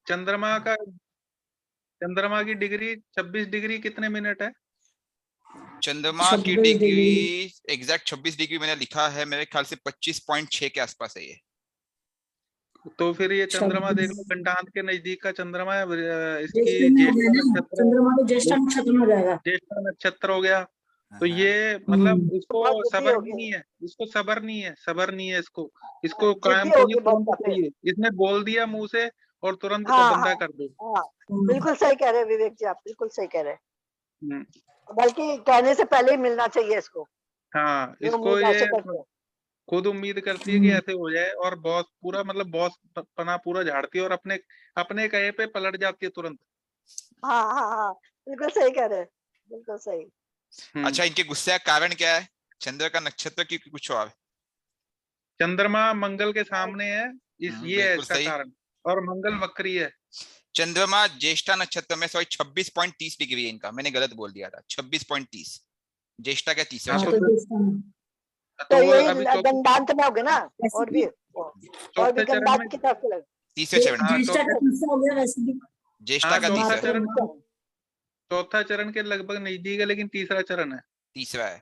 चंद्रमा का, चंद्रमा की डिग्री 26 डिग्री कितने मिनट है? चंद्रमा की 26 डिग्री एग्जैक्ट 26 डिग्री मैंने लिखा है, मेरे ख्याल से 25.6 के आसपास है ये। तो फिर ये चंद्रमा देख 26 लो, गंडांत के नजदीक का चंद्रमा है। ज्येष्ठ इसकी में हो ज्येष्ठा गया ना, नक्षत्र, चंद्रमा तो ज्येष्ठ नक्षत्र में हो जाएगा। ज्येष्ठा नक्षत्र हो गया। तो हाँ, ये मतलब इसको बहुत बुद्धि सबर भी होगी, नहीं है, इसको सबर नहीं है, सबर नहीं है इसको। इसको काम जिद्दी चाहिए, होगी बहुत तुरंत काफी। चाहिए। इसने बोल दिया मुंह से और तुरंत का हाँ बंदा हाँ कर दे। हाँ, बिल्कुल सही कह रहे हैं विवेक जी, आप बिल्कुल सही कह रहे हैं। हम्म, बल्कि कहने से पहले ही मिलना चाहिए इसको, हाँ, ये इसको उम्मीद ऐसे ये करते हैं। खुद उम्मीद करती है कि ऐसे हो जाए, और बॉस पूरा मतलब बॉस पना पूरा झाड़ती है और अपने अपने कहे पे पलट जाती है तुरंत। हाँ हाँ हाँ, बिल्कुल सही कह रहे हैं, बिल्कुल सही। अच्छा, इनके गुस्से का कारण क्या है? चंद्र का नक्षत्र की कुछ और? चंद्रमा मंगल के सामने है, ये है बिल्कुल इसका सही। कारण। और मंगल वक्री है। चंद्रमा ज्येष्ठा नक्षत्र में, सॉरी 26.30 डिग्री है इनका, मैंने गलत बोल दिया था, 26.30। ज्येष्ठा का तीसरा हाँ, हाँ, तो तो चरण। ज्येष्ठ में। तो वो यही अभी गंडांत में हो गया ना, वैसे और भी और भी चौथे चरण में। गंडांत की तरफ से लगे। तीसरे चरण हाँ, में ज्येष्ठा का तीसरा हो गया वैसे भी। ज्येष्ठा हाँ, का चौथा तीसरा, चरण, चौथा चरण के लगभग नजदीक है, लेकिन तीसरा चरण है। तीसरा है।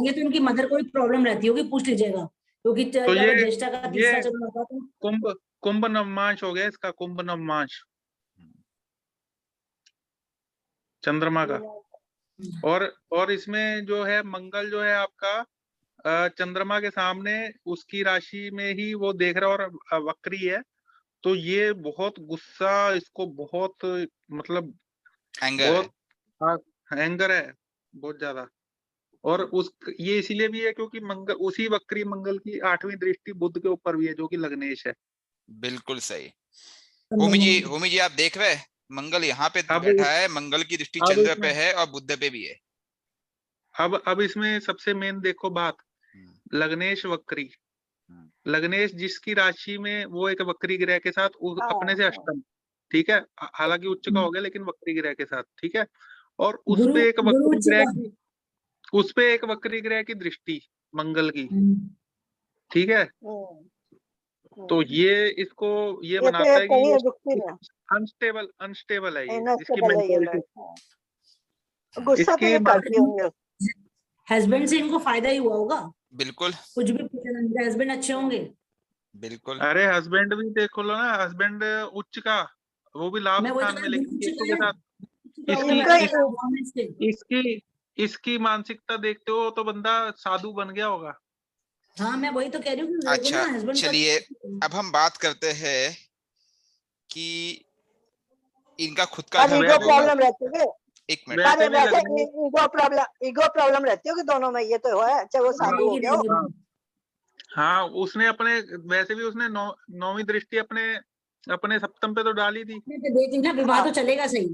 ये तो इनकी मदर को भी प्रॉब्लम रहती होगी, पूछ लीजिएगा, क्योंकि तो अगर ज्येष्ठा का तीसरा ये चरण होता तो। कुंभ कुंभ नवमांश हो गया इसका, कुंभ नवमांश चंद्रमा का। और इसमें जो है मंगल जो है आपका चंद्रमा के सामने, उसकी राशि में ही वो देख रहा है, और वक्री है। तो ये बहुत गुस्सा, इसको बहुत मतलब एंगर है। बहुत एंगर है, बहुत ज्यादा। और उस ये इसीलिए भी है क्योंकि मंगल, उसी वक्री मंगल की 8वीं दृष्टि बुध के ऊपर भी है, जो कि लग्नेश है। बिल्कुल सही। होमी जी आप देख रहे हैं, मंगल यहाँ पे अब बैठा है, मंगल की दृष्टि अब चंद्र इसमें पे है और बुध पे भी है। अब इसमें सबसे मेन देखो बात, लग्नेश वक्री। लग्नेश जिसकी राशि में, वो एक वक्री ग्रह के साथ अपने से अष्टम, ठीक है, हालांकि उच्च का हो गया, लेकिन वक्री ग्रह के साथ, ठीक है। और उस गुरु पे एक गुरु वक्री उच्च ग्रह का। की, उस पे एक वक्री ग्रह की दृष्टि मंगल की, ठीक है। तो ये इसको ये ये बनाता तो है कि कहीं ये रुकती है, अनस्टेबल अनस्टेबल है, ये इसकी इनस्टेबल है ये मेंटेलिटी। लोग। गुस्सा तो इसकी ये करती होंगे। हस्बैंड से इनको फायदा ही हुआ होगा, बिल्कुल कुछ भी पूछना, इनके हस्बैंड अच्छे होंगे। बिल्कुल। अरे हस्बैंड भी देखो लो ना, हस्बैंड उच्च का, वो भी लाभ मैं वही स्थान तो में, गुरु लेकिन उच्च केतु का के है, साथ उच्च का इसकी होगा इनका तो इस, परफॉर्मेंस से। इसकी इसकी मानसिकता देखते हो तो बंदा साधु बन गया होगा। हाँ, मैं वही तो कह रही हूँ कि देखो अच्छा ना हस्बैंड का। चलिए, अब हम बात करते हैं कि इनका खुद का पर घर ईगो कब वैसे भी होगा। प्रॉब्लम रहती है, एक मिनट। वैसे पर भी वैसे लगने। ईगो प्रॉब्लम रहती होगी दोनों में, ये तो है, चाहे वो साधु हो रहेगी गया हो। रहेगी। हाँ, हाँ, उसने अपने, वैसे भी उसने 9वीं दृष्टि अपने अपने सप्तम पे तो डाली थी। अपने पे देख ली ना, विवाह तो चलेगा सही,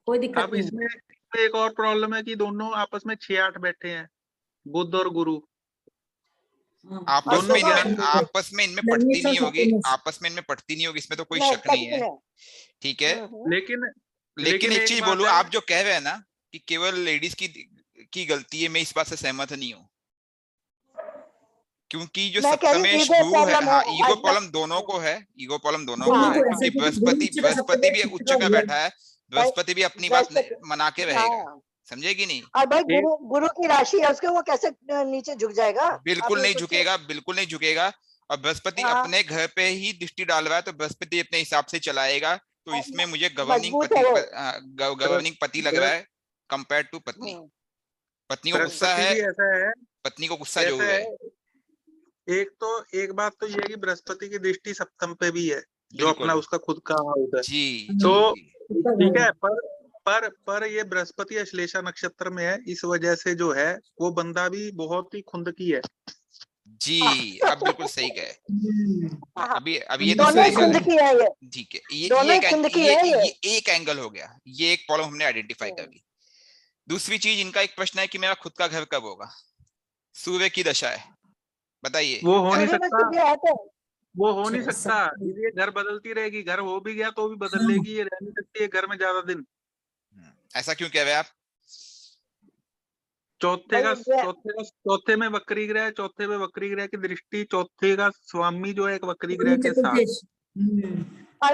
कोई दिक्कत अब नहीं है। इसमें एक और प्रॉब्लम है कि दोनों आपस में 6-8 बैठे हैं, बुध और गुरु, हाँ। और दोनों दोनों ज्ञान। आपस में इनमें पटती लग्नेश और नहीं होगी, सप्तमेश। आपस में इनमें पटती नहीं होगी, इसमें तो कोई नहीं शक नहीं पटती है। नहीं। ठीक है। लेकिन लेकिन एक एक चीज बात बोलूं, है। आप जो कह रहे हैं ना कि केवल लेडीज की गलती है, मैं इस बात से सहमत नहीं हूँ। क्योंकि जो मैं कह रही हूँ सप्तमेश ईगो गुरु है, प्रॉब्लम है हाँ, ईगो हस्बैंड। प्रॉब्लम दोनों को है, ईगो प्रॉब्लम दोनों को दोनों है, को क्योंकि ऐसे गुरु बृहस्पति उच्च का बृहस्पति भी सप्तमेश उच्च उच्च का का दिया। बैठा है। बृहस्पति भी अपनी बात बृहस्पति, मना के रहेगा, हाँ। समझेगी नहीं। और भाई एक गुरु की राशि है उसके, वो कैसे नीचे झुक जाएगा? आप बिल्कुल ये नहीं सोचिए। झुकेगा, बिल्कुल नहीं झुकेगा। और बृहस्पति हाँ, अपने घर पे ही दृष्टि डाल रहा है, तो बृहस्पति अपने हिसाब से चलाएगा। तो इसमें मुझे मजबूत है वो। गवर्निंग पति लग रहा है, कंपेयर टू पत्नी। हम्म, पत्नी को गुस्सा बृहस्पति है, भी ऐसा है, पत्नी को गुस्सा ऐसा जरूर है। है। एक बात तो ये है कि बृहस्पति की दृष्टि सप्तम पे भी है, जो अपना बिल्कुल उसका खुद का हाउस है। जी जी तो जी। ठीक है, पर ये बृहस्पति अश्लेषा नक्षत्र में है, इस वजह से जो है वो बंदा भी बहुत ही खुंदकी है। जी आप बिल्कुल सही कहे। हाँ, अब ये दोनों दूसरा ही एंगल खुद है। की है ये, ठीक है, दोनों ही खुद की है ये। ये एक एंगल हो गया, ये एक प्रॉब्लम हमने आइडेंटिफाई कर ली। दूसरी चीज, इनका एक प्रश्न है कि मेरा खुद का घर कब होगा। सूर्य की दशा है, बताइए। वो हो नहीं सूर्य में सकता, सूर्य है तो। वो हो नहीं अच्छा, सकता। ये घर बदलती रहेगी, घर हो भी गया तो भी बदल हाँ। लेगी, ये रह नहीं सकती है घर में ज्यादा दिन। ऐसा क्यों कह रहे हैं आप? चौथे में वक्री ग्रह, चौथे में वक्री ग्रह की दृष्टि, चौथे का स्वामी जो है एक वक्री ग्रह के साथ। चतुर्थेश। और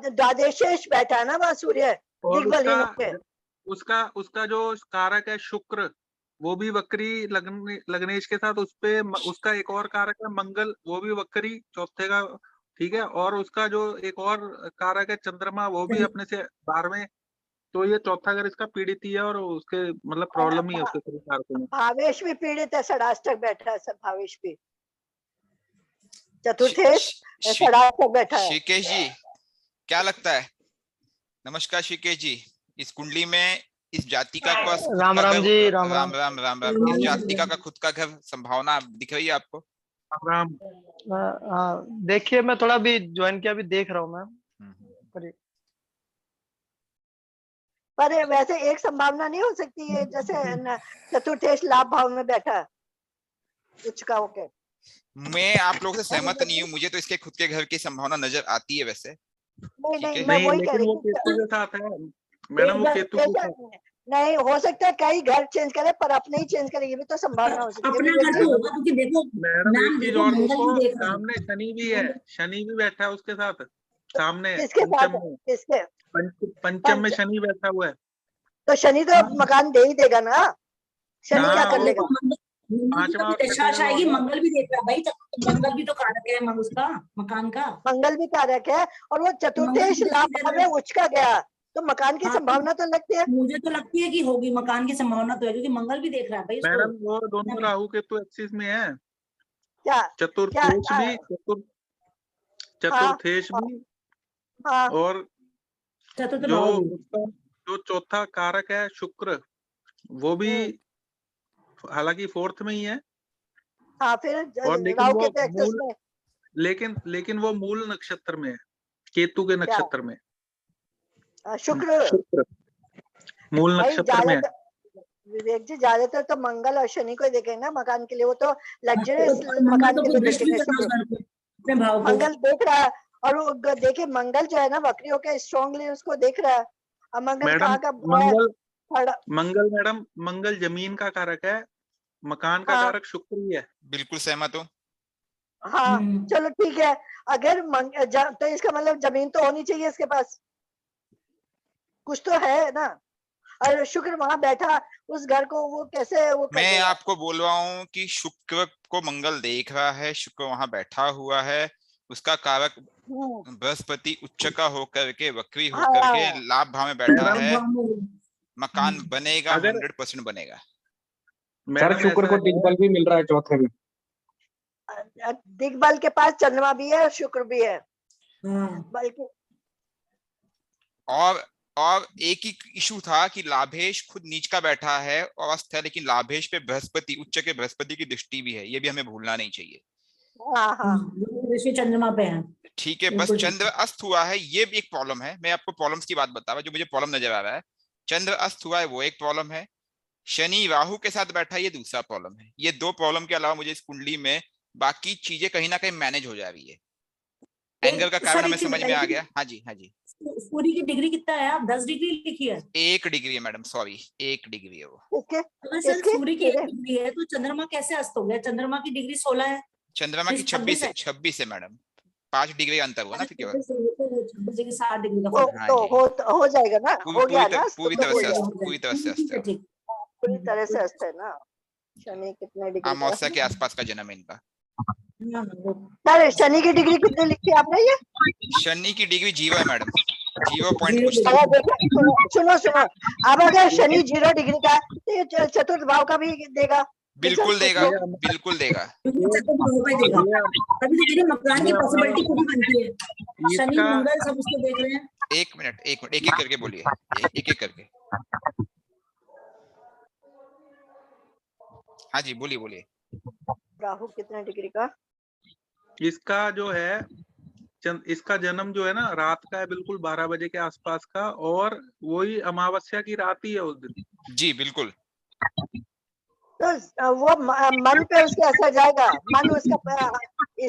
द्वादशेष बैठा है ना वहाँ सूर्य और दिग्बलिनों के। उसका उसका जो कारक है शुक्र, वो भी वक्री लग्नेश के साथ, उसका एक और कारक है मंगल, वो भी वक्री चौथे का, ठीक है। और उसका जो एक और कारक है चंद्रमा, वो भी अपने से 12वें। तो ये चौथा घर इसका पीड़ित ही है, और उसके मतलब प्रॉब्लम ही है उसके सभी कारकों में। भावेश भी पीड़ित है, षडाष्टक बैठा है, सब भावेश भी चतुर्थेश षडाष्टक बैठा है। श्रीकेश जी क्या लगता है? नमस्कार श्रीकेश जी, इस कुंडली में इस जातिका का राम राम जी, राम राम राम। राम राम इस जातिका का खुद का घर संभावना दिख रही है आपको? राम हाँ, देखिए मैं थोड़ा भी ज्वाइन किया, अभी देख रहा हूँ मैं। पर पर वैसे एक संभावना नहीं हो सकती है, जैसे चतुर्थेश लाभ भाव में बैठा है उच्च का होके। मैं आप लोगों से सहमत नहीं हूँ, मुझे तो इसके खुद के घर की संभावना नजर आती है वैसे। नहीं ठीक है। नहीं, मैं नहीं, वही कह लेकिन रही वो हूँ। केतु के साथ है मैडम, वो केतु के साथ। नहीं हो सकता है कई घर चेंज करे, पर अपने ही चेंज करे, ये भी तो संभावना हो सकती है। अपना घर तो होगा, क्योंकि देखो मैडम एक नाम चीज देखो, और मंगल देखो, भी देख रहा है। सामने शनि भी है, शनि भी बैठा है उसके साथ सामने किसके साथ? पंचम में, किसके? पंचम में शनि बैठा हुआ है। तो शनि तो मकान दे ही देगा ना, शनि क्या हाँ, कर वो लेगा? मंगल की पांचवा कभी और दशा छठे घर आएगी, होगा। मंगल भी देख रहा है भाई, तो मंगल भी तो कारक है मंगल उसका, मकान का। मंगल भी कारक है, और वो चतुर्थेश मंगल लाभ भी भाव में उच्च का गया, तो मकान की हाँ, संभावना तो लगती है। मुझे तो लगती है कि होगी, मकान की संभावना तो है, क्योंकि मंगल भी देख रहा है भाई उसको। मैडम वो दोनों राहु केतु एक्सिस में है, क्या? चतुर्थेश क्या? भी हाँ चतुर्थेश भी, हाँ और चतुर्थ जो भाव भी। उसका जो चौथा कारक है शुक्र, वो भी हालांकि फोर्थ में ही है, हाँ। फिर और लेकिन राहु वो के तो एक्सेस मूल में लेकिन वो मूल नक्षत्र में है, केतु के क्या? नक्षत्र में। शुक्र। शुक्र मूल भाई नक्षत्र में है। ज्यादातर विवेक जी, ज्यादातर तो मंगल और शनि को ही देखेंगे ना मकान के लिए, वो तो लग्जरियस मंगल मकान तो के कोई लिए दृष्टि भी देखेंगे कर रहा शुक्र। है उस घर को, अपने भाव को। मंगल देख रहा है, और वो देखिए मंगल जो है ना वक्री होकर स्ट्रांगली उसको देख रहा है। अब मंगल मैडम कहाँ का है? मंगल थर्ड। मैडम मंगल जमीन का कारक है, मकान का हाँ कारक शुक्र ही है। बिल्कुल सहमत हूँ। हाँ, चलो ठीक है। अगर तो इसका मतलब जमीन तो होनी चाहिए इसके पास, कुछ तो है ना। और शुक्र वहां बैठा उस घर को, वो कैसे वो कर मैं देगा? आपको बोल रहा हूँ कि शुक्र को मंगल देख रहा है, शुक्र वहां बैठा हुआ है, उसका कारक बृहस्पति उच्च का होकर के वक्री होकर के हाँ लाभ भाव में बैठा मैडम, है, मकान बनेगा, अगर 100% बनेगा। सर मैडम शुक्र ऐसा को है, दिग्बल भी मिल रहा है चौथे में। दिग्बल के पास चंद्रमा भी है और शुक्र भी है, बल्कि और एक ही इशू था कि लाभेश खुद नीच का बैठा है और अस्त है, लेकिन लाभेश पे बृहस्पति उच्च के बृहस्पति की दृष्टि भी है, ये भी हमें भूलना नहीं चाहिए। हाँ हाँ ऋषि चंद्रमा पे है। ठीक है, बस चंद्र अस्त हुआ है, ये भी एक प्रॉब्लम है। मैं आपको प्रॉब्लम्स की बात बता रहा हूं, जो मुझे प्रॉब्लम नजर आ रहा है। चंद्र अस्त हुआ है वो एक प्रॉब्लम है, शनि राहु के साथ बैठा है ये दूसरा प्रॉब्लम है। ये दो प्रॉब्लम के अलावा मुझे इस कुंडली में बाकी चीजें कहीं ना कहीं मैनेज हो जा रही है। एंगल का कारण हमें समझ में आ गया। हाँ जी, हाँ जी। सूर्य की डिग्री कितना है? आप 10 डिग्री लिखी है। 1 डिग्री है मैडम, सॉरी 1 डिग्री है वो। इसके अगर सर सूर्य की 1 डिग्री है तो चंद्रमा कैसे अस्त हो गया? चंद्रमा की डिग्री 16 है, चंद्रमा की 26 है मैडम, 5 डिग्री अंतर हुआ ना फिर केवल। 26 डिग्री 60 डिग्री का फर्क। हाँ तो हो जाएगा ना, हो गया ना, पूरी तरह से अस्त, पूरी तरह से अस्त है। पूरी तरह से अस्त है ना। शनि कितने डिग्री का? अमावस्या के आसपास का जन्म है इनका। सर शनि की डिग्री कितने लिखी आपने? ये शनि की डिग्री 0 है मैडम, 0 पॉइंट कुछ था। सुनो सुनो, अब अगर शनि 0 डिग्री का है, तो ये चतुर्थ भाव का भी देगा। बिल्कुल देगा, बिल्कुल देगा। तभी तो मकान की पॉसिबिलिटी पूरी बनती है। शनि मंगल सब उसको देख रहे हैं। एक मिनट, एक एक करके बोलिए, एक करके। हाँ जी, बोलिए बोलिए। राहु कितने डिग्री का? इसका जो है इसका जन्म जो है ना रात का है, बिल्कुल 12 बजे के आसपास का, और वही अमावस्या की रात ही है उस दिन। जी बिल्कुल। तो वो मन पे उसके असर जाएगा, मन उसका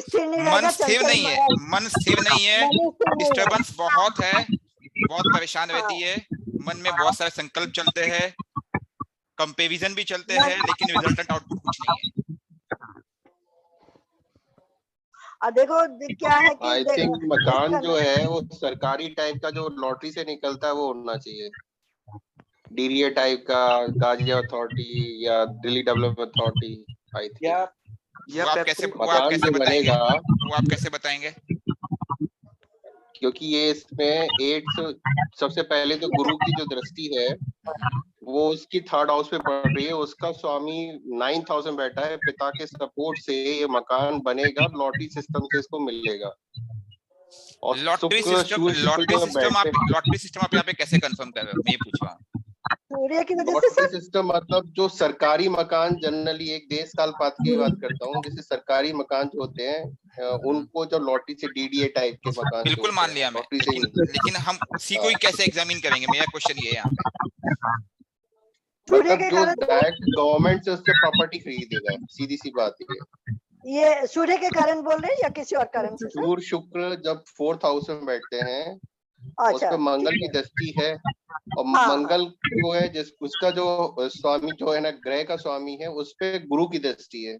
स्थिर नहीं रहेगा। मन स्थिर नहीं है, मन स्थिर नहीं है, डिस्टर्बेंस बहुत है, बहुत परेशान रहती है, मन में बहुत सारे संकल्प चलते हैं, कंपैरिजन भी चलते हैं, लेकिन रिजल्टेंट आउटपुट कुछ नहीं है। देखो क्या है कि आई थिंक मकान जो है वो सरकारी टाइप का जो लॉटरी से निकलता है वो होना चाहिए, डीडीए टाइप का, गाजिया अथॉरिटी या Delhi development authority. I think या वो आप मकान कैसे जो बताएंगे? बनेगा, वो आप कैसे बताएंगे? क्योंकि ये इसमें 8 सबसे पहले तो गुरु की जो दृष्टि है वो उसकी 3rd हाउस पे पड़ रही है, उसका स्वामी 9th हाउस में बैठा है, पिता के सपोर्ट से ये मकान बनेगा, लॉटरी सिस्टम से इसको मिलेगा। और लॉटरी शुक्र जो बैठे, लॉटरी सिस्टम आप यहाँ पे कैसे कंफर्म कर रहे हो? मैं ये पूछ रहा हूँ। सूर्य की वजह से लॉटरी सर। सिस्टम मतलब जो सरकारी मकान, जनरली एक देश काल पात की बात करता हूँ, जैसे सरकारी मकान जो होते हैं उनको जो लॉटरी से डीडीए टाइप के मकान जो बिल्कुल होते मान हैं, लिया मैं, लॉटरी से ही लेकिन हम उसी को ही कैसे एग्जामिन करेंगे? मेरा क्वेश्चन ये है यहाँ पे। सूर्य मतलब के जो कारण डायरेक्ट गवर्नमेंट से उससे प्रॉपर्टी खरीदेगा, सीधी सी बात ये सूर्य के कारण बोल रहे हैं या किसी और कारण से सर? सूर्य शुक्र जब 4th हाउस में बैठते हैं, उस अच्छा पे मंगल ठीक की है। दृष्टि है, और हाँ, मंगल जो है जिस उसका जो स्वामी जो है ना, ग्रह का स्वामी है, उस पे गुरु की दृष्टि है।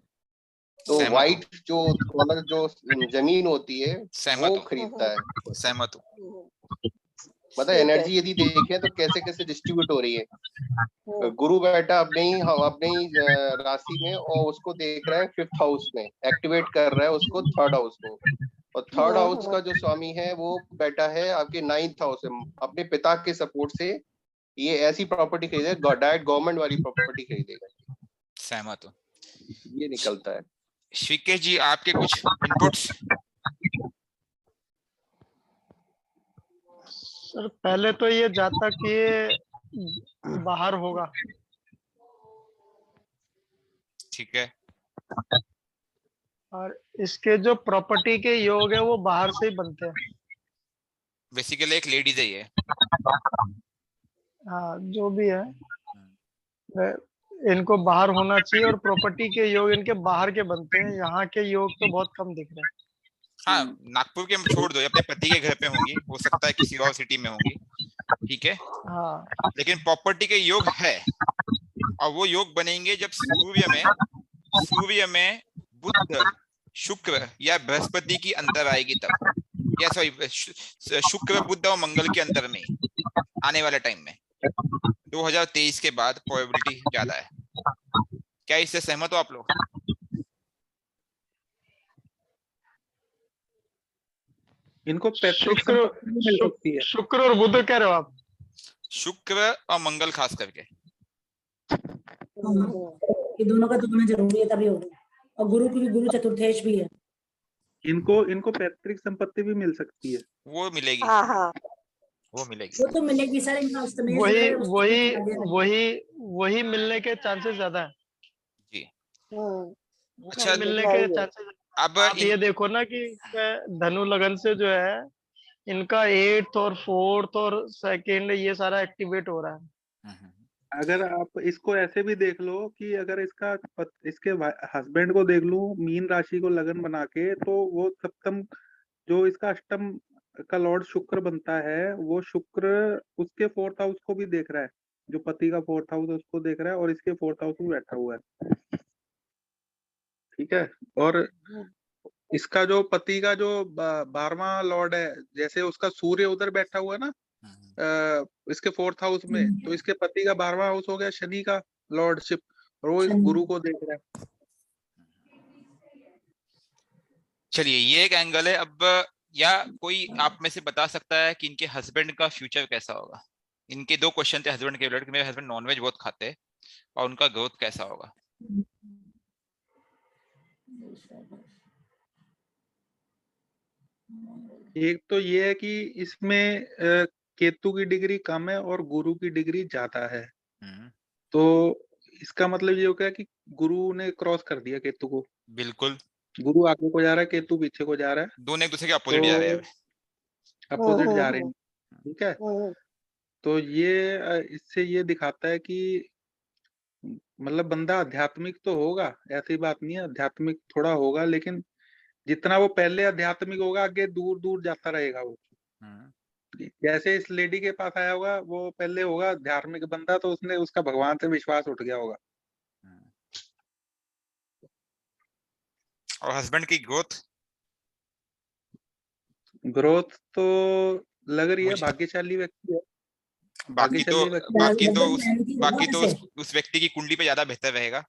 तो सहमत व्हाइट जो कलर जो जमीन होती है सहमत वो हूँ, खरीदता है। सहमत हूँ। मतलब ठीक है। एनर्जी यदि देखें तो कैसे कैसे डिस्ट्रीब्यूट हो रही है। हम्म, गुरु बैठा अपने ही राशि में और उसको देख रहा है 5th हाउस में, एक्टिवेट कर रहा है उसको 3rd हाउस को, और 3rd हाउस का जो स्वामी है वो बैठा है आपके 9th हाउस में, अपने पिता के सपोर्ट से ये ऐसी प्रॉपर्टी खरीदेगा, डायरेक्ट गवर्नमेंट वाली प्रॉपर्टी खरीदेगा। सहमत हूँ। ये निकलता है। श्रीकेश जी, आपके कुछ इनपुट्स? सर पहले तो ये जातक ये बाहर होगा, ठीक है। और इसके जो प्रॉपर्टी के योग है वो बाहर से ही बनते हैं। बेसिकली एक लेडीज है ये। हाँ जो भी है, इनको बाहर होना चाहिए, और प्रॉपर्टी के योग इनके बाहर के बनते हैं, यहाँ के योग तो बहुत कम दिख रहे हैं। हाँ, नागपुर के हम छोड़ दो, अपने पति के घर पे होंगी, हो सकता है किसी और सिटी में होंगी, ठीक है, हाँ लेकिन प्रॉपर्टी के योग है, और वो योग बनेंगे जब सूर्य में बुध, शुक्र या बृहस्पति की अंतर आएगी तब, या सॉरी शुक्र, बुध और मंगल के अंतर में आने वाले टाइम में 2023 के बाद प्रोबेबिलिटी ज्यादा है। क्या इससे सहमत हो आप लोग? इनको पैतृक संपत्ति भी मिल सकती है। शुक्र और बुध कह रहे हो आप? शुक्र और मंगल खास करके। ये दोनों का तो होना जरूरी है, तभी होगा। और गुरु की भी, गुरु चतुर्थेश भी है। इनको पैतृक संपत्ति भी मिल सकती है। वो मिलेगी, हाँ हाँ वो मिलेगी। वो तो मिलेगी सर, इनका अष्टमेश जो वही है, उसको वही भी आगे रखना। वही वही मिलने के चांसेस ज्यादा है। जी। हम्म, अच्छा, मिलने है के ये। चांसेस। अब आप ये देखो ना कि धनु लगन से जो है इनका 8th और 4th और 2nd ये सारा एक्टिवेट हो रहा है। अगर आप इसको ऐसे भी देख लो कि अगर इसके हस्बैंड को देख लूं मीन राशि को लगन बना के, तो वो सप्तम जो इसका अष्टम का लॉर्ड शुक्र बनता है, वो शुक्र उसके 4th हाउस को भी देख रहा है, जो पति का 4th हाउस उसको देख रहा है, और इसके 4th हाउस में बैठा हुआ है, ठीक है। और इसका जो पति का जो 12वां लॉर्ड है, जैसे उसका सूर्य उधर बैठा हुआ है ना इसके 4th हाउस में, तो इसके पति का 12वां हाउस हो गया शनि का लॉर्डशिप, और वो इस गुरु को देख रहा है। चलिए, ये एक एंगल है। अब या कोई आप में से बता सकता है कि इनके हस्बैंड का फ्यूचर कैसा होगा? इनके 2 क्वेश्चन थे हस्बैंड के रिलेटेड। मेरे हस्बैंड नॉनवेज बहुत खाते हैं, और उनका ग्रोथ कैसा होगा? एक तो ये है कि इसमें केतु की डिग्री कम है और गुरु की डिग्री ज्यादा है, तो इसका मतलब ये हो गया कि गुरु ने क्रॉस कर दिया केतु को। बिल्कुल, गुरु आगे को जा रहा है, केतु पीछे को जा रहा है, दोनों एक दूसरे के अपोजिट जा रहे हैं। अपोजिट जा रहे हैं, ठीक है। तो ये इससे ये दिखाता है कि मतलब बंदा आध्यात्मिक तो होगा, ऐसी बात नहीं है, आध्यात्मिक थोड़ा होगा, लेकिन जितना वो पहले आध्यात्मिक होगा आगे दूर दूर जाता रहेगा वो। जैसे इस लेडी के पास आया होगा, वो पहले होगा धार्मिक बंदा, तो उसने उसका भगवान से विश्वास उठ गया होगा। और हस्बैंड की ग्रोथ? ग्रोथ तो लग रही है, मुझे- भाग्यशाली व्यक्ति है। बाकी तो भाग्यशाली व्यक्ति बाकी तो लगभग उस 90 होगा बाकी तो वैसे। उस व्यक्ति की कुंडली पे ज्यादा बेहतर रहेगा।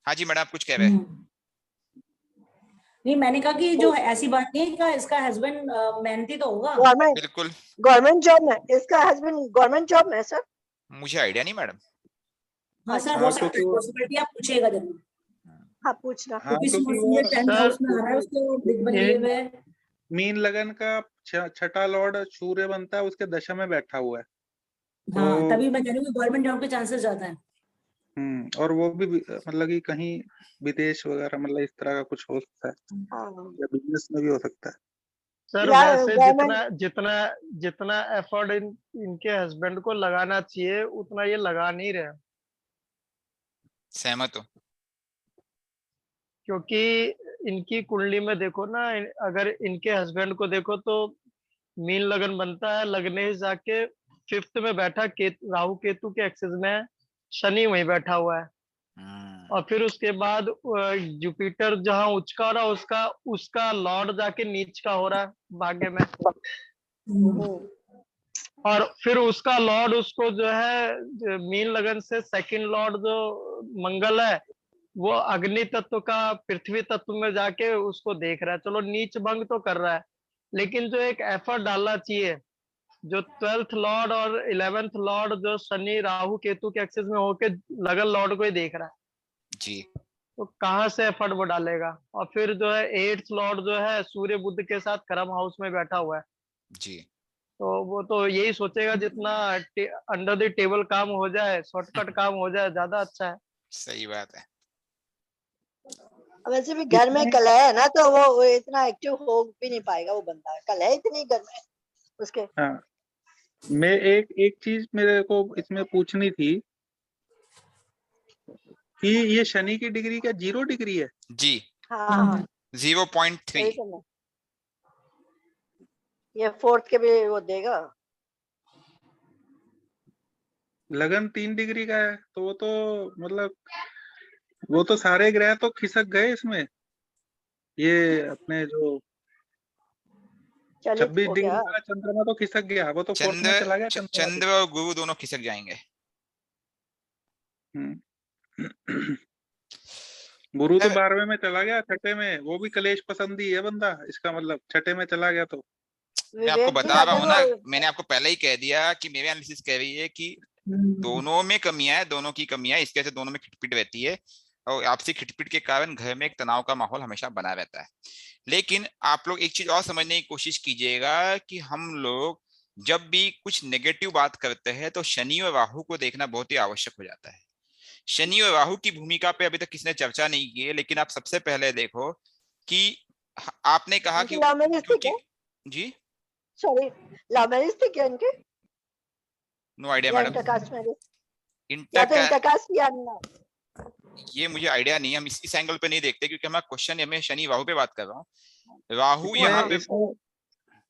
हाँ जी मैडम, आप कुछ कह रहे हैं? नहीं, मैंने कहा कि जो ऐसी बात नहीं है कि इसका हस्बैंड मेहनती तो होगा। बिल्कुल, गवर्नमेंट जॉब में, इसका हस्बैंड गवर्नमेंट जॉब में है सर। मुझे आइडिया नहीं मैडम। हाँ सर, अच्छा, हो हाँ, सकता है, क्योंकि पॉसिबिलिटी आप पूछेगा जरूर, हाँ पूछना। हाँ क्योंकि क्योंकि सोर्स वो में 10th सर, हाउस में आ रहा है उसके दिग्बल लिए हुए है। मीन लगन का छठा लॉर्ड सूर्य बनता है, उसके दशा में बैठा हुआ है। हाँ, तो तभी मैं कह रही हूँ गवर्नमेंट जॉब के चांसेस ज्यादा है। और वो भी मतलब कि कहीं विदेश वगैरह, मतलब इस तरह का कुछ हो सकता है, हाँ या बिजनेस में भी हो सकता है। सर यार, वैसे गवर्नमेंट जितना जितना एफर्ट इनके हस्बैंड को लगाना चाहिए उतना ये लगा नहीं रहे, सहमत हो। क्योंकि इनकी कुंडली में देखो ना, अगर इनके हस्बैंड को देखो तो मीन लगन बनता है, लगने ही जाके 5th में बैठा, राहु केतु के एक्सिस में है, शनि वहीं बैठा हुआ है। और फिर उसके बाद जुपिटर जहां उच्च का हो रहा, उसका लॉर्ड जाके नीच का हो रहा है भाग्य में। और फिर उसका लॉर्ड उसको जो है मीन लगन से सेकंड लॉर्ड जो मंगल है, वो अग्नि तत्व का पृथ्वी तत्व में जाके उसको देख रहा है। चलो नीच भंग तो कर रहा है, लेकिन जो एक एफर्ट डालना चाहिए, जो 12th लॉर्ड और 11th लॉर्ड जो शनि राहु केतु के एक्सिस में होके लगन लॉर्ड को ही देख रहा है, जी तो कहाँ से एफर्ट वो डालेगा। और फिर जो है 8th लॉर्ड जो है सूर्य बुध के साथ कर्म हाउस में बैठा हुआ है, जी तो वो तो यही सोचेगा जितना अंडर द टेबल काम हो जाए, शॉर्टकट काम हो जाए, ज्यादा अच्छा है। सही बात है। वैसे भी घर में इसमें कलह है ना, तो वो इतना एक्टिव हो भी नहीं पाएगा वो बंदा, कलह इतनी घर में उसके। हाँ, मैं एक चीज मेरे को इसमें पूछनी थी कि ये शनि की डिग्री क्या 0 डिग्री है? जी हाँ हाँ 0.3। वही तो मैं, ये 4th के भी वो देगा। लगन 3 डिग्री का है, तो वो तो मतलब वो तो सारे ग्रह तो खिसक गए इसमें। ये अपने जो चलित 26 हो डिग्री गया। वाला चंद्रमा तो खिसक गया, वो तो 4th में चला गया चंद्रमा तो। चंद्र और गुरु दोनों खिसक जाएंगे। हम्म। गुरु तो सर 12वें में चला गया, छठे में, वो भी कलेश पसंदी है बंदा, इसका मतलब छठे में चला गया तो। मैं आपको विवेक जी बता रहा अगर हूँ ना, वो मैंने आपको पहले ही कह दिया कि मेरे एनालिसिस कह रही है कि दोनों में कमियां है, दोनों की कमियां है, इसके वजह से दोनों में खिटपिट रहती है, और आपसी खिटपिट के कारण घर में एक तनाव का माहौल हमेशा बना रहता है। लेकिन आप लोग एक चीज और समझने की कोशिश कीजिएगा कि हम लोग जब भी कुछ नेगेटिव बात करते हैं तो शनि और राहु को देखना बहुत ही आवश्यक हो जाता है। शनि और राहु की भूमिका पे अभी तक किसी ने चर्चा नहीं की है, लेकिन आप सबसे पहले देखो कि आपने कहा उनकी कि लव मैरिज थी क्योंकि क्या? जी सॉरी, लव मैरिज थी क्या इनकी, नो आइडिया या मैडम। Intercaste marriage? या तो इंटर इंटरकास्ट या ना? ये मुझे आइडिया नहीं है, हम इस एंगल पे नहीं देखते, क्योंकि हमारा क्वेश्चन है, मैं शनि राहु पे बात कर रहा हूँ। राहु यहाँ इसमें पे इसमें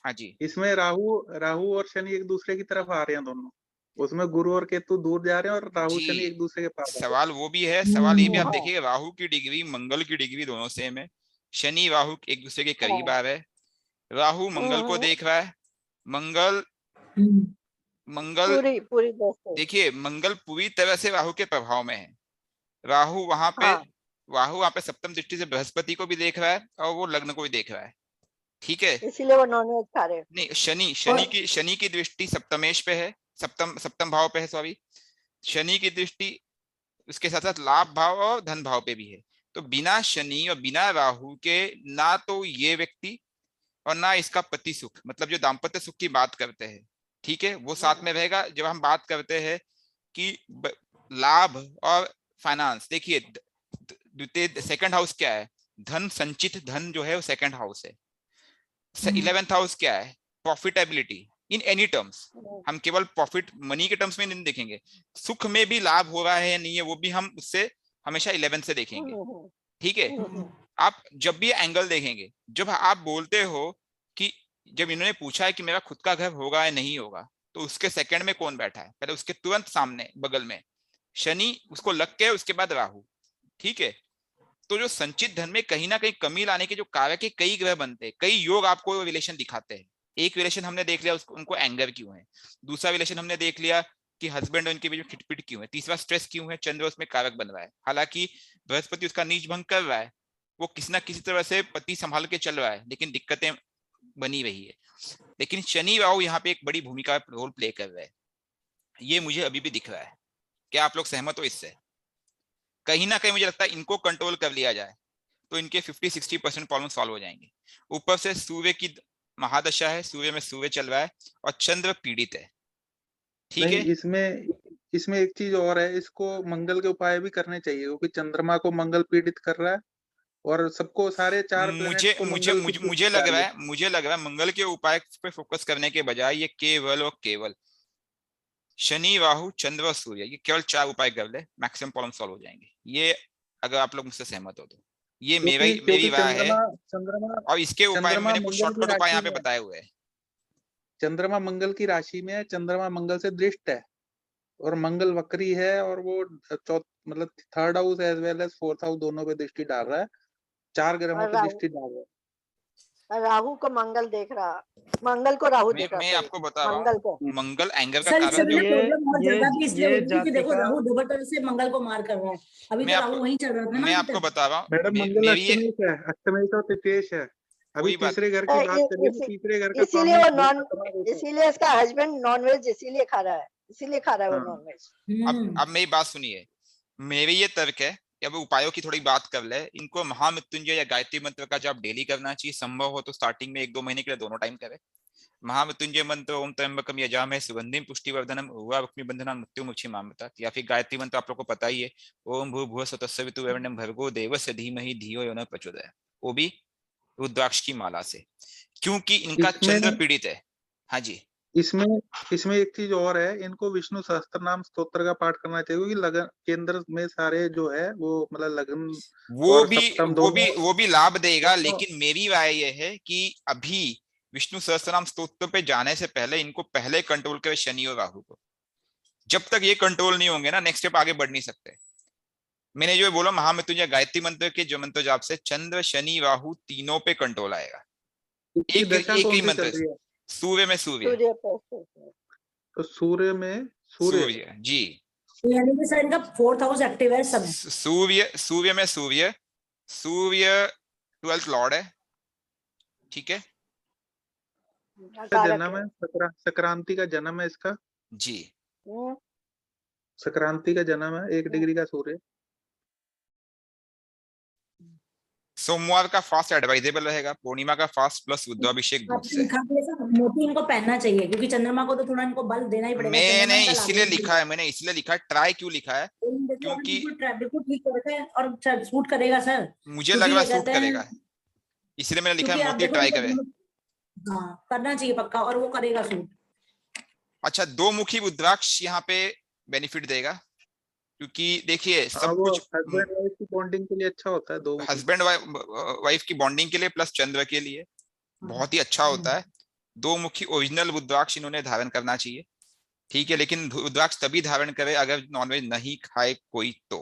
हाँ जी इसमें राहु राहु और शनि एक दूसरे की तरफ आ रहे हैं दोनों। उसमें गुरु और केतु दूर जा रहे हैं और राहु जी, शनि एक दूसरे के पास आ रहे सवाल वो भी है, सवाल ये भी आप हाँ देखिए, राहु की डिग्री मंगल की डिग्री दोनों सेम है, शनि राहु एक दूसरे के करीब आ रहे हैं, राहु मंगल को देख रहा है, मंगल मंगल पूरी पूरी दोस्तों। देखिए मंगल पूरी तरह से राहु के प्रभाव में है। राहु वहां पे हाँ राहु वहां पे सप्तम दृष्टि से बृहस्पति को भी देख रहा है और वो लग्न को भी देख रहा है, ठीक है। इसीलिए वो नॉनवेज खा रहे हैं। नहीं, शनि और शनि की दृष्टि सप्तमेश पे है, सप्तम भाव पे है, सॉरी। शनि की दृष्टि उसके साथ साथ लाभ भाव और धन भाव पे भी है। तो बिना शनि और बिना राहु के ना तो ये व्यक्ति और ना इसका पति सुख, मतलब जो दाम्पत्य सुख की बात करते हैं, ठीक है, वो साथ में रहेगा। जब हम बात करते हैं कि लाभ और फाइनेंस, देखिए द्वितीय सेकंड हाउस क्या है, धन संचित धन जो है वो सेकंड हाउस है। 11th हाउस क्या है, प्रॉफिटेबिलिटी इन एनी टर्म्स। हम केवल प्रॉफिट मनी के टर्म्स में नहीं देखेंगे, सुख में भी लाभ हो रहा है या नहीं है वो भी हम उससे हमेशा 11 से देखेंगे, ठीक है। आप जब भी एंगल देखेंगे, जब आप बोलते हो कि जब इन्होंने पूछा है कि मेरा खुद का घर होगा या नहीं होगा, तो उसके सेकंड में कौन बैठा है, पहले उसके तुरंत सामने बगल में शनि, उसको लग के उसके बाद राहु, ठीक है। तो जो संचित धन में कहीं ना कहीं कमी लाने के जो कारक के कई ग्रह बनते हैं, कई योग आपको रिलेशन दिखाते हैं। एक रिलेशन हमने देख लिया उसको, उनको एंगर क्यों है, दूसरा रिलेशन हमने देख लिया कि हस्बैंड और उनके बीच में खिटपिट क्यों है, तीसरा स्ट्रेस क्यों है, चंद्र उसमें कारक बन रहा है। हालांकि बृहस्पति उसका नीच भंग कर रहा है, वो किसी ना किसी तरह से पति संभाल के चल रहा है, लेकिन दिक्कतें बनी रही है। लेकिन शनि राहु यहाँ पे एक बड़ी भूमिका रोल प्ले कर रहे हैं, ये मुझे अभी भी दिख रहा है। क्या आप लोग सहमत हो इससे? कहीं ना कहीं मुझे लगता है इनको कंट्रोल कर लिया जाए तो इनके 50-60% प्रॉब्लम सॉल्व हो जाएंगे। ऊपर से सूर्य की महादशा है, सूर्य में सूर्य चल रहा है और चंद्र पीड़ित है, ठीक नहीं, है। इसमें एक चीज और है, इसको मंगल के उपाय भी करने चाहिए, क्योंकि चंद्रमा को मंगल पीड़ित कर रहा है और सबको सारे 4 मुझे प्लैनेट्स को मुझे मंगल की मुझे पीड़ा मुझे जा लग रही रहा है। है मुझे लग रहा है मंगल के उपाय पे फोकस करने के बजाय ये केवल और केवल शनि राहु चंद्र और सूर्य, ये केवल 4 उपाय कर ले, मैक्सिमम प्रॉब्लम सॉल्व हो जाएंगे। ये अगर आप लोग मुझसे सहमत हो तो ये क्योंकि मेरी राय है। चंद्रमा चंद्रमा और इसके उपाय में चंद्रमा मैंने कुछ मंगल की शॉर्टकट उपाय राशि यहाँ पे में है। बताए हुए हैं। चंद्रमा मंगल की राशि में है, चंद्रमा मंगल से दृष्ट है और मंगल वक्री है, और वो मतलब 3rd house as well as 4th house दोनों पे दृष्टि डाल रहा है, 4 ग्रहों और पे दृष्टि डाल रहा है। राहु को मंगल देख रहा, मंगल को राहु देख रहा, मैं सॉरी आपको बता रहा मंगल हूँ, को। मंगल एंगर का सर कारक इसमें जो ना ये प्रॉब्लम और ये ज्यादा भी इसलिए ये हो रही है कि देखो जातिका राहु दोपहर से मंगल को मार कर रहा है। अभी मैं तो आपको राहु वहीं चल रहा था ना मैं अभी आपको तक। बता रहा हूँ, मैडम मंगल मेरी ये अष्टमेश है, अष्टमेश और तृतीयेश है। अभी कोई बात तीसरे घर की बात करिए तो तीसरे घर का इसीलिए स्वामी वो नॉन, खतरा होता है। इसीलिए इसका हस्बैंड नॉनवेज इसीलिए खा रहा है, इसीलिए खा रहा है वो हाँ। नॉनवेज। अब मेरी बात सुनिए, मेरी ये तर्क है कि अब उपायों की थोड़ी बात कर ले। इनको महामृत्युंजय या गायत्री मंत्र का जब डेली करना चाहिए, संभव हो तो स्टार्टिंग में 1-2 महीने के लिए दोनों टाइम करे। महामृत्युंजय मंत्र ओम त्र्यंबकम यजामहे सुगंधिम पुष्टिवर्धनम उर्वारुकमिबंधनान् मृत्युमुक्षीमामृतात्, या फिर गायत्री मंत्र आप लोग को पता ही है, ओम भूर्भुवः स्वः तत्सवितुर्वरेण्यं भर्गो देवस्य धीमहि धियो यो न प्रचोदयात्, वो भी रुद्राक्ष की माला से, क्योंकि इनका इसमें चंद्र पीड़ित है। हाँ जी, इसमें इसमें एक चीज और है, इनको विष्णु सहस्त्र नाम स्तोत्र का पाठ करना चाहिए, क्योंकि लगन केंद्र में सारे जो है वो मतलब लगन वो और भी सप्तम वो भी दोनों वो भी लाभ देगा। दोनों लेकिन मेरी राय ये है कि अभी विष्णु सहस्त्रनाम स्तोत्र पे जाने से पहले इनको पहले कंट्रोल करे शनि और राहु को। जब तक ये कंट्रोल नहीं होंगे ना, नेक्स्ट स्टेप आगे बढ़ नहीं सकते। मैंने जो बोला महामृत्युंजय गायत्री मंत्र के जो मंत्र जाप से चंद्र शनि राहु तीनों पे कंट्रोल आएगा। इसकी एक दशा एक कौन ही सी चल मंत्र, रही है? सूर्य में सूर्य, सूर्य पे तो सूर्य में सूर्य सूर्य जी, यानी कि सर इनका 4th हाउस एक्टिव है सब। सूर्य में सूर्य, सूर्य 12th लॉर्ड है, ठीक है कारक जन्म है। है, संक्रांति का जन्म है इसका, जी। संक्रांति का जन्म है, 1 डिग्री का सूर्य। सोमवार का फास्ट एडवाइजेबल रहेगा, पूर्णिमा का फास्ट प्लस रुद्राभिषेक दूध आपने से। लिखा भी है सर, मोती इनको पहनना चाहिए क्योंकि चंद्रमा को तो थोड़ा इनको बल देना ही पड़ेगा। चंद्रमा मैंने इनका इसलिए लागू लिखा है, मैंने इसलिए लिखा है, ट्राई क्यों लिखा है, क्योंकि बिल्कुल ठीक करता है और सूट करेगा सर। मुझे लग क्योंकि रहा ये है सूट कहते हैं, करेगा, इसलिए मैंने लिखा क्योंकि है आप मोती देखो ट्राई इनको करे। हाँ करना चाहिए पक्का, और वो करेगा सूट। अच्छा, 2 मुखी रुद्राक्ष यहाँ पे बेनिफिट देगा, क्योंकि देखिए हाँ, सब वो कुछ हस्बैंड वाइफ की बॉन्डिंग के लिए अच्छा होता है, 2 मुखी। हस्बैंड वाइफ की बॉन्डिंग के लिए प्लस चंद्र के लिए बहुत ही अच्छा होता है। 2 मुखी ओरिजिनल रुद्राक्ष इन्होंने धारण करना चाहिए, ठीक है। लेकिन रुद्राक्ष तभी धारण करे अगर नॉनवेज नहीं खाए कोई तो,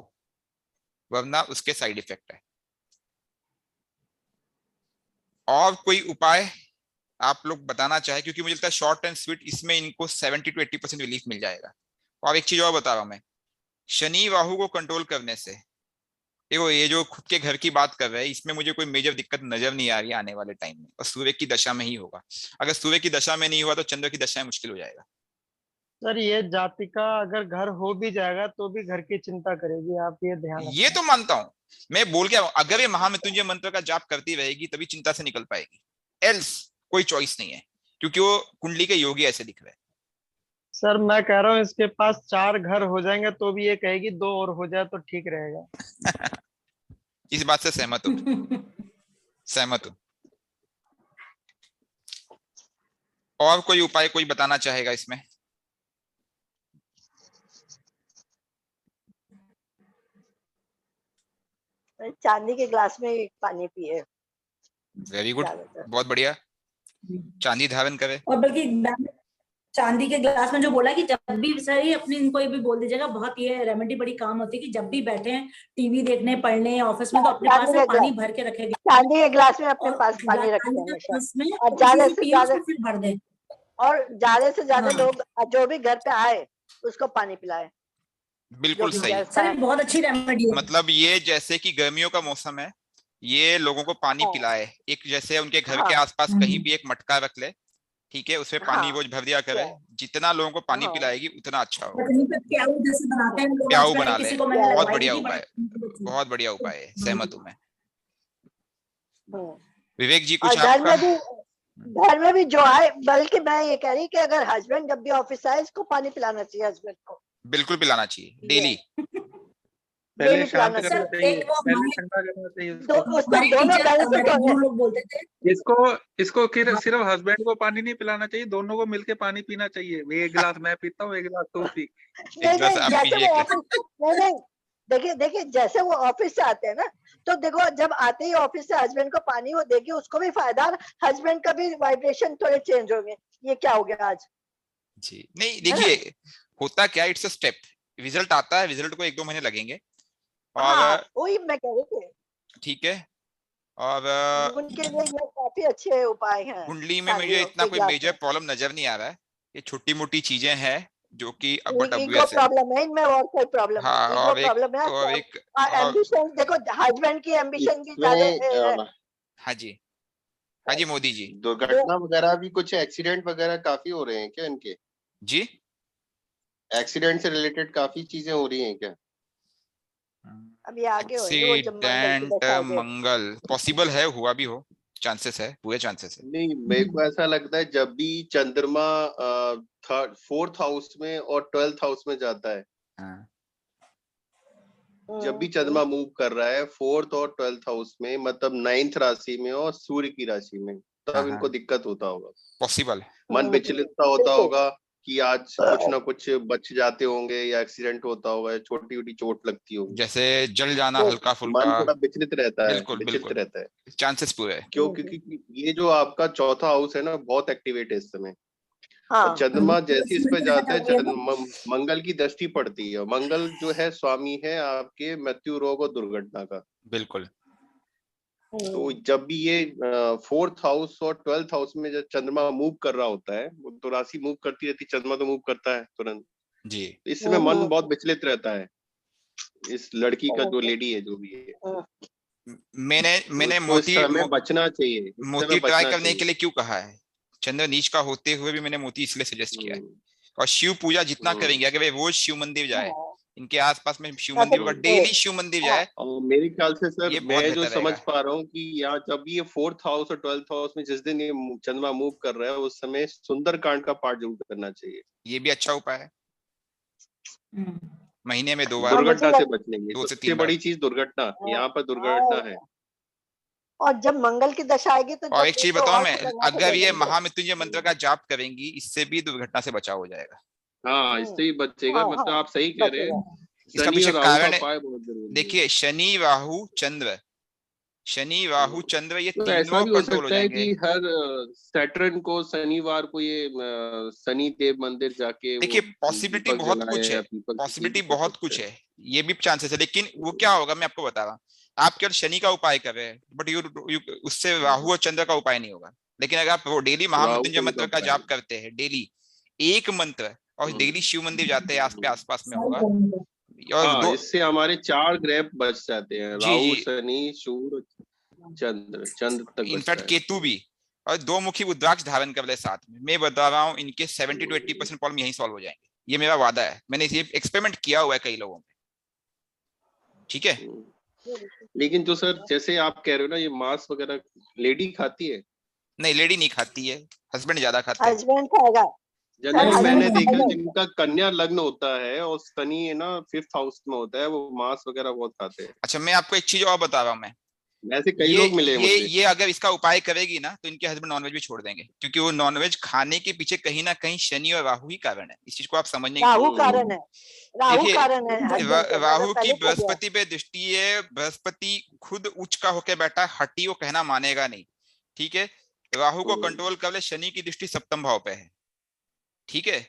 वरना उसके साइड इफेक्ट है। और कोई उपाय आप लोग बताना चाहे, क्योंकि मुझे लगता है शॉर्ट एंड स्वीट इसमें इनको 70 to 80% रिलीफ मिल जाएगा। और एक चीज और बता रहा हूं मैं, शनि राहु को कंट्रोल करने से, देखो ये जो खुद के घर की बात कर रहे हैं, इसमें मुझे कोई मेजर दिक्कत नजर नहीं आ रही आने वाले टाइम में, और सूर्य की दशा में ही होगा। अगर सूर्य की दशा में नहीं हुआ तो चंद्र की दशा में मुश्किल हो जाएगा। सर ये जातिका अगर घर हो भी जाएगा तो भी घर की चिंता करेगी, आप ये ध्यान ये रखना। तो मानता हूं, मैं बोल के अगर ये महामृत्युंजय मंत्र का जाप करती रहेगी तभी चिंता से निकल पाएगी, एल्स कोई चॉइस नहीं है, क्योंकि वो कुंडली के योगी ऐसे दिख रहे हैं। सर मैं कह रहा हूँ इसके पास 4 घर हो जाएंगे तो भी ये कहेगी 2 और हो जाए तो ठीक रहेगा। इस बात से सहमत हूं, सहमत हूं। और कोई उपाय कोई बताना चाहेगा इसमें? चांदी के ग्लास में पानी पिए। वेरी गुड, बहुत बढ़िया, चांदी धारण करे। और बल्कि चांदी के ग्लास में जो बोला कि जब भी सर ये अपने इनको ये भी बोल दीजिएगा, बहुत ये रेमेडी बड़ी काम होती है कि जब भी बैठे हैं टीवी देखने पढ़ने ऑफिस में तो अपने पास में पानी भर के रखेगा, चांदी के ग्लास में अपने और पास पानी रखें चांदी के हमेशा, ग्लास में और उसी ज्यादा से से पिए, ज्यादा, उसको फिर भर दे। और ज्यादा से ज्यादा हाँ। लोग जो भी घर पे आए उसको पानी पिलाए। बिल्कुल जो भी सही। गेस्ट सर ये आए। बहुत अच्छी रेमेडी है। मतलब ये जैसे कि गर्मियों का मौसम है, ये लोगों को पानी हाँ। पिलाए, एक जैसे उनके घर हाँ। के आसपास कहीं भी एक मटका रख ले, ठीक है, उसमें पानी हाँ। वो भर दिया करे, जितना लोगों को पानी हाँ। पिलाएगी उतना अच्छा होगा। पत्नी पे प्याऊ जैसे बनाते हैं लोग प्याऊ आजकल, बना ले, किसी को मैंने प्याऊ। बहुत लगवाई बढ़िया थी, उपाय, बड़ी बहुत बढ़िया उपाय है, सहमत हूं मैं। हम्म। विवेक जी और कुछ घर आपका? में भी जो आए, बल्कि मैं ये कह रही कि अगर हस्बैंड जब भी ऑफिस से आए इसको पानी पिलाना चाहिए हस्बैंड को, बिल्कुल पिलाना चाहिए डेली। पहले डेली शांत पिलाना करना चाहिए। सर चाहिए, एक वो पहले हमारे ठंडा करना चाहिए तो उसको। उसमें हमारे दोनों टीचर बेनिफिट हमारे होंगे। गुरु लोग बोलते थे। इसको हाँ। सिर्फ हस्बैंड को पानी नहीं पिलाना चाहिए, दोनों को मिलके पानी पीना चाहिए। एक गिलास मैं पीता हूँ, एक गिलास तू पी। नहीं गिलास नहीं, आप जैसे पीजिए, वो एक गिलास। ऑफिस, नहीं नहीं, देखिए देखिए, जैसे वो ऑफिस से आते हैं ना, तो देखो जब आते ही ऑफिस से हस्बैंड को पानी वो देगी, उसको भी फायदा, हस्बैंड का भी वाइब्रेशन थोड़े चेंज होंगे। ये क्या हो गया आज, जी नहीं है ना? देखिए, होता क्या, इट्स अ स्टेप, रिजल्ट आता है, रिजल्ट को 1-2 महीने लगेंगे, और हाँ, वही मैं कह रही थी, ठीक है, और उनके लिए ये काफी अच्छे उपाय हैं। कुंडली में मुझे चांदियों इतना के कोई ग्लास मेजर में प्रॉब्लम नजर नहीं आ रहा है, ये छोटी मोटी चीजें हैं जो कि बट ईगो ऑब्वियस है। प्रॉब्लम है इनमें, और कोई प्रॉब्लम हाँ, नहीं, ईगो प्रॉब्लम है। और एक और एम्बिशन, देखो हस्बैंड की एम्बिशन भी ज्यादा इसमें हाँ जी, हाँ जी मोदी जी। दुर्घटना वगैरह भी, कुछ एक्सीडेंट वगैरह काफी हो रहे हैं क्या इनके? जी एक्सीडेंट से रिलेटेड काफी चीजें हो रही हैं क्या? अभी आगे होंगे वो जब मंगल की एक्सीडेंट दशा आगे। मंगल पॉसिबल है, हुआ भी हो, चांसेस है, पूरे चांसेस है। नहीं, मेरे को ऐसा लगता है जब भी चंद्रमा 4th हाउस में और 12th हाउस में जाता है, हाँ। जब भी चंद्रमा मूव कर रहा है 4th और 12th हाउस में, मतलब 9th राशि में और सूर्य की राशि में, तब हाँ, इनको दिक्कत होता होगा, पॉसिबल है। मन विचलित सा होता बिल्कुल। होगा कि आज कुछ ना कुछ बच जाते होंगे, या एक्सीडेंट होता होगा, या छोटी छोटी चोट लगती होगी, जैसे जल जाना तो हल्का मन फुल्का, थोड़ा विचलित रहता है, बिल्कुल विचलित बिल्कुल, रहता है। चांसेस पूरे है। क्यों? क्योंकि ये जो आपका 4th हाउस है ना, बहुत एक्टिवेट है इस समय, और हाँ, चंद्रमा जैसे इस पे जाता है, हाँ। मंगल की दृष्टि पड़ती है। मंगल जो है स्वामी है आपके मृत्यु, रोग और दुर्घटना का। बिल्कुल तो जब भी ये 4th हाउस और 12th हाउस में जब चंद्रमा मूव कर रहा होता है, वो तो राशि मूव करती रहती है, चंद्रमा तो मूव करता है तुरंत, जी। इस समय मन बहुत विचलित रहता है, इस लड़की का, जो लेडी है, जो भी है। मैंने तो मैंने इसको इस समय बचना चाहिए, इस मोती समय ट्राई बचना करने चाहिए। के लिए क्यों कहा है, चंद्र नीच का होते हुए भी मैंने मोती इसलिए सजेस्ट किया है। हम्म, और शिव पूजा जितना हम्म। करेंगे, अगर वे रोज शिव मंदिर जाए, इनके आसपास में शिव हाँ, मंदिर होगा, तो- डेली शिव मंदिर जाए, और मेरे ख्याल से सर, ये बहुत मैं जो बेहतर समझ रहेगा। पा रहा हूँ कि यहाँ जब ये 4th हाउस और 12th हाउस में जिस दिन ये चंद्रमा मूव कर रहा है, उस समय सुंदरकांड का पाठ जरूर करना चाहिए। ये भी अच्छा उपाय है, महीने में 2 और बार, मुझे दुर्घटना से लग, बचने की 2 से सबसे 3 बार। बड़ी चीज दुर्घटना, यहाँ पर दुर्घटना है। और जब मंगल की दशा आएगी तो और जब एक चीज तो बताऊं और मैं, खतरनाक हो अगर ये जाएगा। महामृत्युंजय मंत्र का जाप करेंगी, इससे भी दुर्घटना से बचाव हो जाएगा। हाँ, इससे ही बचेगा, हाँ, मतलब हाँ, आप सही कह रहे हैं। बचेगा। इसका शनि पीछे और राहु का कारण है, उपाय बहुत जरूरी है। देखिए शनि राहु चंद्र, शनि राहु चंद्र ये तो ऐसा तीनों भी हो कंट्रोल हो सकता है जाएंगे। कि हर सैटरन को शनिवार को ये शनि देव मंदिर जाके वो देखिए पॉसिबिलिटी दीपक बहुत जलाए कुछ है, या पीपल की पॉसिबिलिटी पूजा कर बहुत सकते कुछ हैं। है, ये भी चांसेस है, लेकिन वो क्या होगा मैं आपको बता रहा हूँ। आप केवल शनि का उपाय कर रहे हैं, बट उससे राहु और चंद्र का उपाय नहीं होगा। लेकिन अगर आप वो डेली राहु महामृत्युंजय शनि का मंत्र का उपाय जाप करते हैं, डेली एक मंत्र, और डेली शिव मंदिर जाते हैं, आसपास में होगा, और हाँ, दो, इससे हमारे 4 ग्रह बच जाते हैं, जी राहु जी, शनि सूर्य चंद्र, चंद्र तक बचता इनफैक्ट है। केतु भी, और 2 मुखी रुद्राक्ष धारण कर ले साथ में, मैं बता रहा हूँ इनके 70 to 80% प्रॉब्लम यही सॉल्व हो जाएंगे, ये मेरा वादा है, मैंने ये एक्सपेरिमेंट किया हुआ है कई लोगों में। ठीक है। लेकिन जो सर, जैसे आप कह रहे हो ना, ये मांस वगैरह लेडी खाती है? नहीं, लेडी नहीं खाती है, हस्बैंड ज्यादा खाते हैं। हस्बैंड खाएगा। जनरली husband मैंने खाएगा देखा ही। जिनका कन्या लग्न होता है और शनि है ना 5th हाउस में होता है, वो मांस वगैरह बहुत खाते हैं। अच्छा, मैं आपको एक चीज और बता रहा हूँ, मैं ऐसे कई लोग मिले हैं मुझे। ये अगर इसका उपाय करेगी ना, तो इनके हस्बैंड नॉनवेज भी छोड़ देंगे, क्योंकि वो नॉनवेज खाने के पीछे कहीं ना कहीं शनि और राहु ही कारण है, इस चीज को आप समझने की राहु कोशिश कारण है, राहु देखिए, कारण है husband पे, मैंने राहु की पहले कह दिया। बृहस्पति पे दृष्टि है, बृहस्पति खुद उच्च का होकर बैठा है, हटी वो कहना मानेगा नहीं, ठीक है। राहु को कंट्रोल कर ले, शनि की दृष्टि 7th भाव पे है, ठीक है,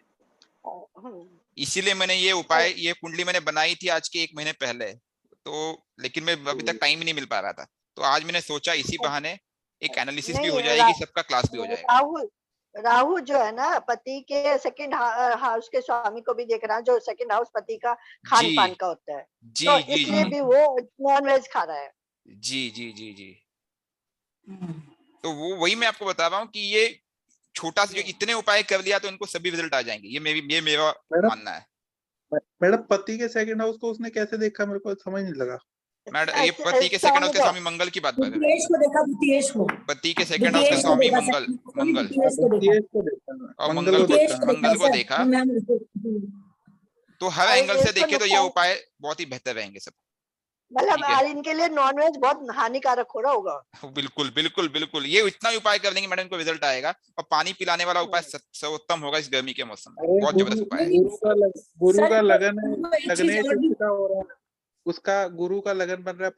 हम्म, इसीलिए मैंने ये उपाय, ये कुंडली मैंने बनाई थी आज के 1 महीने पहले, तो लेकिन मैं अभी तक टाइम ही नहीं मिल पा रहा था, तो आज मैंने सोचा इसी बहाने एक एनालिसिस भी हो नहीं, जाएगी, सबका क्लास भी हो जाएगा। राहु राहु जो है ना पति के सेकंड हाउस के स्वामी को भी देख रहा है, जो सेकंड हाउस पति का खान जी पान का होता है, जी तो जी इसलिए जी भी वो नॉन वेज खा रहा है। जी जी जी जी। हम्म। तो वो वही मैं आपको बता रहा हूँ कि ये छोटा सा जो इतने उपाय कर लिया तो इनको सभी रिजल्ट आ जाएंगे, ये मेरा मैडम मानना है। मैडम पति के सेकंड हाउस को उसने कैसे देखा, मेरे को समझ नहीं लगा। मैडम ये पति के सेकंड हाउस के स्वामी मंगल की बात कर रहे हैं, द्वितीयेश को देखा, द्वितीयेश को, पति के सेकंड हाउस के द्वितीयेश को स्वामी देखा, मंगल, मंगल द्वितीयेश को देखा, द्वितीयेश को देखा, और मंगल को द्वितीयेश देखा। को मंगल को सर, देखा, मैम, तो हर और एंगल से इसको देखे तो ये नुकसान, उपाय बहुत ही बेहतर रहेंगे सब। मतलब ठीक है, इनके लिए नॉन वेज बहुत हानिकारक हो रहा होगा। बिल्कुल बिल्कुल बिल्कुल, ये इतना ही उपाय कर देंगे मैडम को रिजल्ट आएगा, और पानी पिलाने वाला उपाय सर्वोत्तम होगा इस गर्मी के मौसम में, अरे बहुत जबरदस्त उपाय है। गुरु सर, का लगन है, एक चीज लग्नेश और भी, उसका हो रहा है, उसका गुरु का लगन बन रहा है